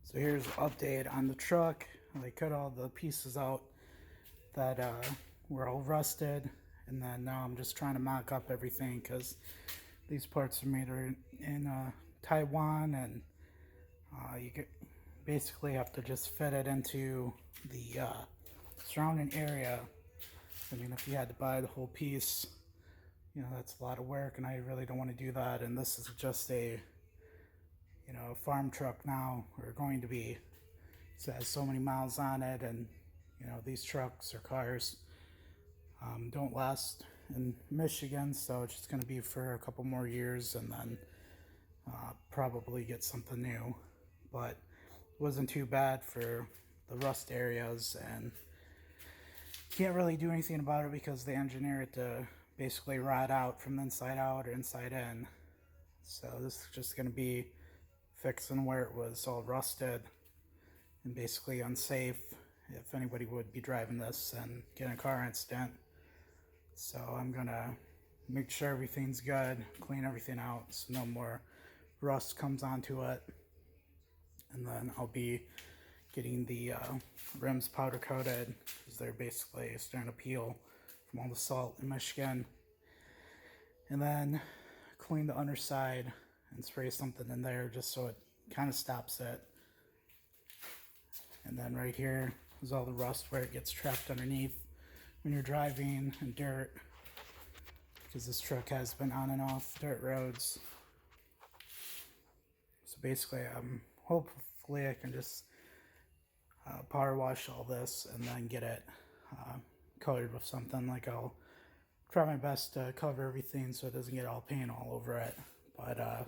So here's an update on the truck. They cut all the pieces out that were all rusted, and then now I'm just trying to mock up everything because these parts are made in Taiwan, and basically have to just fit it into the surrounding area. I mean, if you had to buy the whole piece, that's a lot of work, and I really don't want to do that. And this is just a farm truck now, or going to be. It has so many miles on it, and these trucks or cars don't last in Michigan, so it's just going to be for a couple more years, and then probably get something new. But it wasn't too bad for the rust areas, and can't really do anything about it because they engineer it to basically rot out from the inside out or inside in. So this is just going to be fixing where it was all rusted and basically unsafe if anybody would be driving this and get in a car accident. So I'm gonna make sure everything's good, clean everything out so no more rust comes onto it, and then I'll be getting the rims powder coated because they're basically starting to peel from all the salt in Michigan, and then clean the underside and spray something in there just so it kind of stops it. And then right here is all the rust where it gets trapped underneath when you're driving in dirt, because this truck has been on and off dirt roads. So basically, hopefully I can just power wash all this and then get it coated with something. Like, I'll try my best to cover everything so it doesn't get all paint all over it. But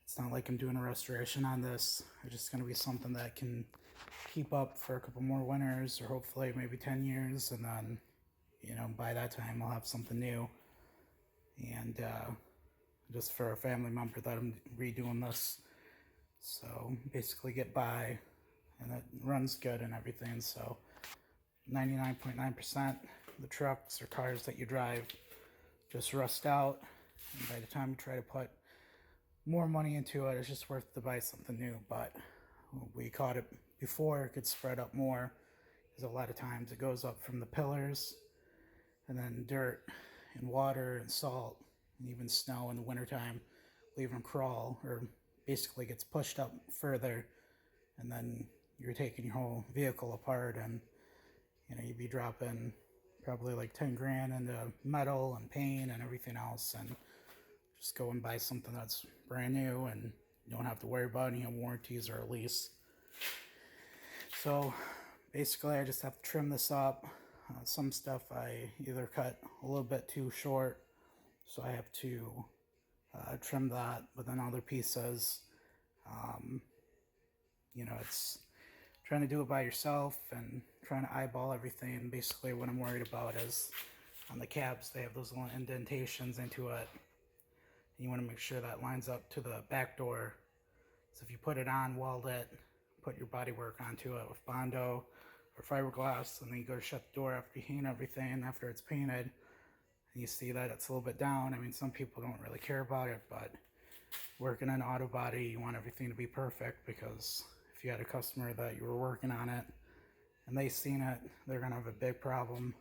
it's not like I'm doing a restoration on this. It's just going to be something that can keep up for a couple more winters, or hopefully maybe 10 years, and then by that time I'll have something new. And just for a family member that I'm redoing this, so basically get by, and it runs good and everything. So 99.9% the trucks or cars that you drive just rust out, and by the time you try to put more money into it, it's just worth to buy something new. But we caught it before it could spread up more, because a lot of times it goes up from the pillars, and then dirt and water and salt and even snow in the wintertime leave them crawl, or basically gets pushed up further, and then you're taking your whole vehicle apart, and you'd be dropping probably like 10 grand into metal and paint and everything else, and just go and buy something that's brand new and you don't have to worry about any warranties or a lease. So basically I just have to trim this up. Some stuff I either cut a little bit too short, so I have to trim that, but then other pieces, it's trying to do it by yourself and trying to eyeball everything. Basically what I'm worried about is on the cabs, they have those little indentations into it. You want to make sure that lines up to the back door. So if you put it on, weld it, put your bodywork onto it with Bondo or fiberglass, and then you go to shut the door after you paint everything, after it's painted, and you see that it's a little bit down. I mean, some people don't really care about it, but working in auto body, you want everything to be perfect, because if you had a customer that you were working on it and they seen it, they're going to have a big problem,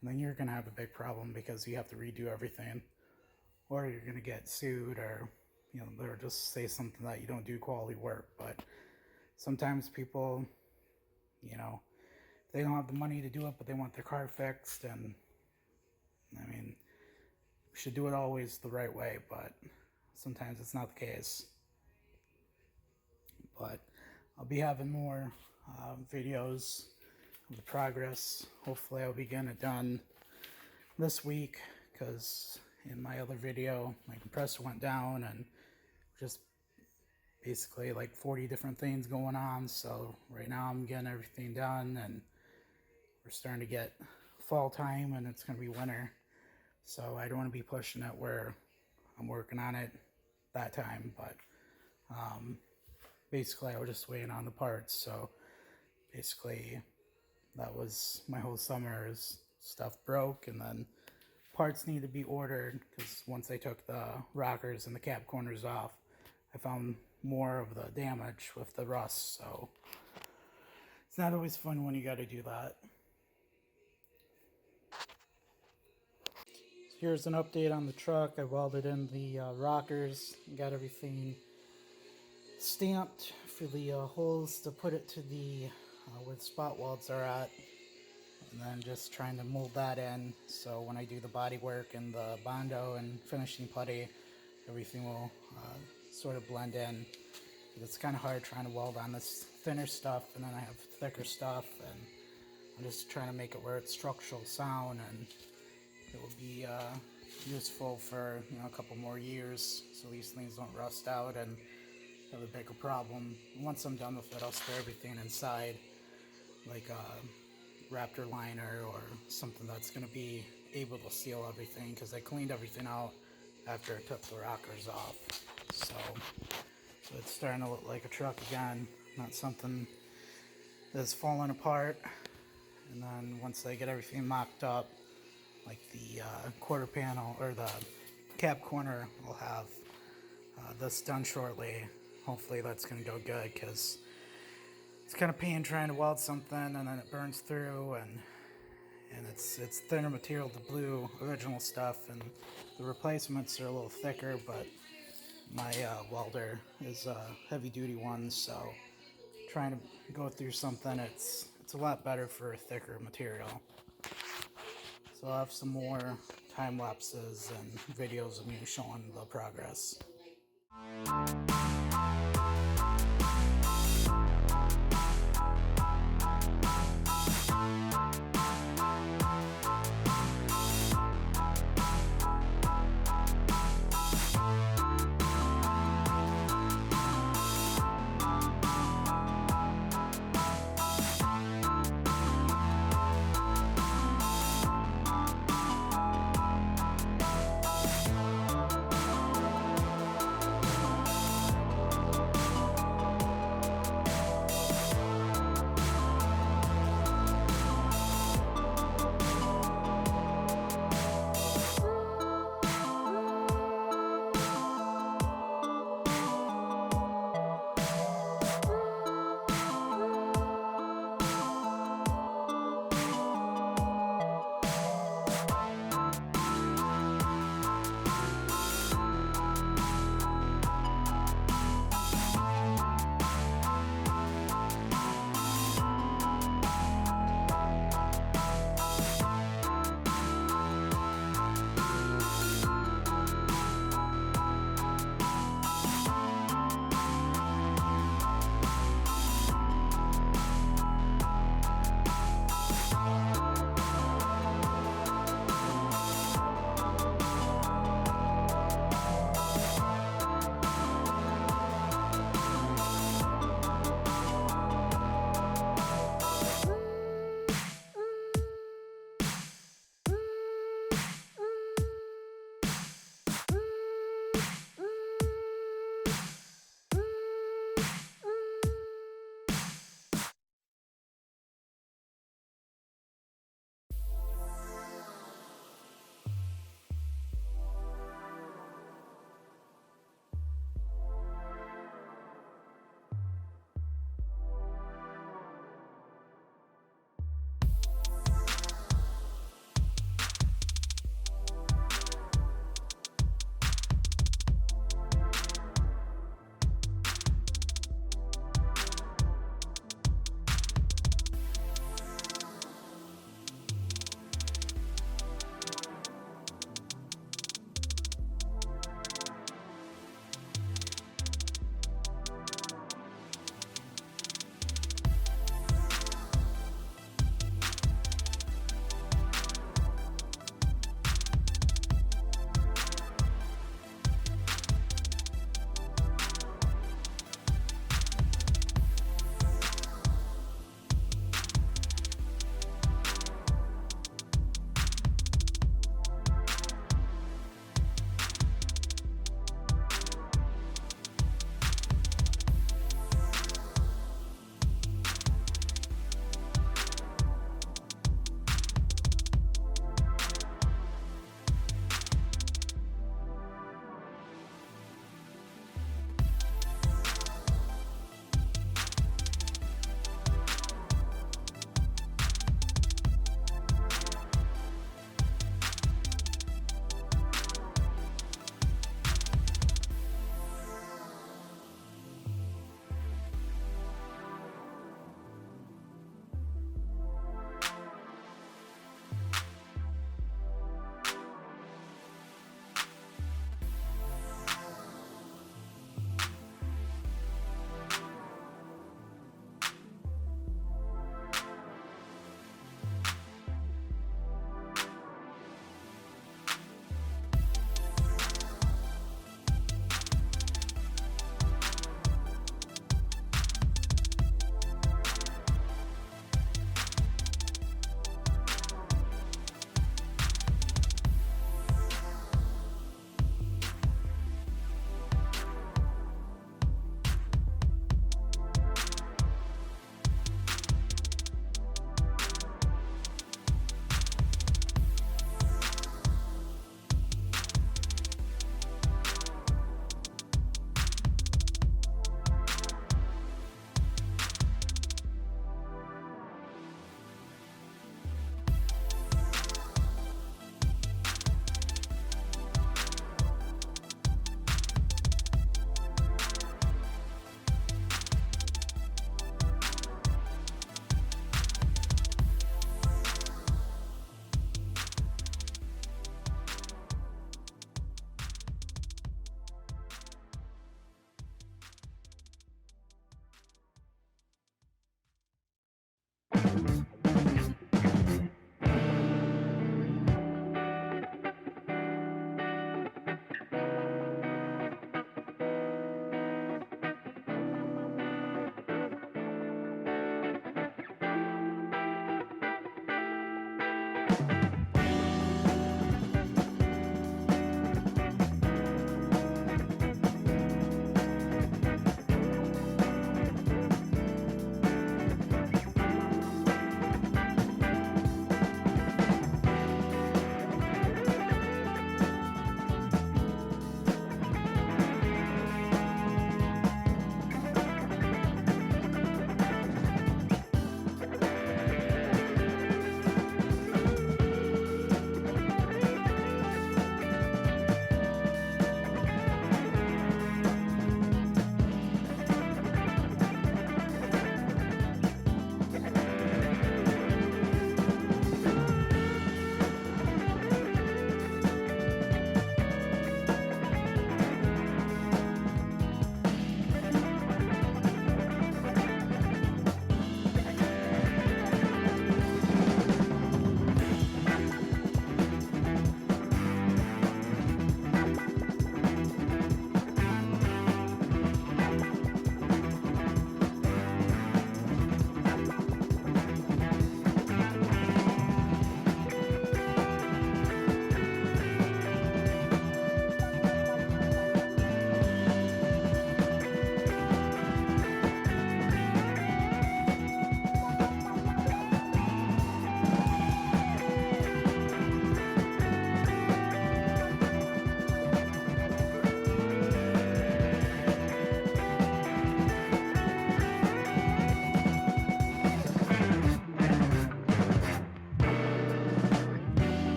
and then you're going to have a big problem because you have to redo everything. Or you're going to get sued, or they'll just say something that you don't do quality work. But sometimes people, they don't have the money to do it, but they want their car fixed. And I mean, we should do it always the right way, but sometimes it's not the case. But I'll be having more videos of the progress. Hopefully I'll be getting it done this week, because in my other video my compressor went down, and just basically like 40 different things going on. So right now I'm getting everything done, and we're starting to get fall time, and it's going to be winter, so I don't want to be pushing it where I'm working on it that time. But basically I was just waiting on the parts. So basically that was my whole summer, is stuff broke, and then parts need to be ordered, because once I took the rockers and the cab corners off, I found more of the damage with the rust, so it's not always fun when you got to do that. Here's an update on the truck. I welded in the rockers, got everything stamped for the holes to put it to the where the spot welds are at, and then just trying to mold that in so when I do the body work and the bondo and finishing putty, everything will sort of blend in. It's kind of hard trying to weld on this thinner stuff, and then I have thicker stuff, and I'm just trying to make it where it's structural sound and it will be useful for, you know, a couple more years, so these things don't rust out and have a bigger problem. Once I'm done with it, I'll spray everything inside, like a Raptor liner or something that's going to be able to seal everything, because I cleaned everything out after I took the rockers off. So it's starting to look like a truck again, not something that's falling apart. And then once I get everything mocked up, like the quarter panel or the cab corner, will have this done shortly. Hopefully that's going to go good, because it's kind of pain trying to weld something and then it burns through, and it's thinner material, the blue original stuff, and the replacements are a little thicker, but my welder is a heavy duty one, so trying to go through something, it's a lot better for thicker material. So I'll have some more time lapses and videos of me showing the progress.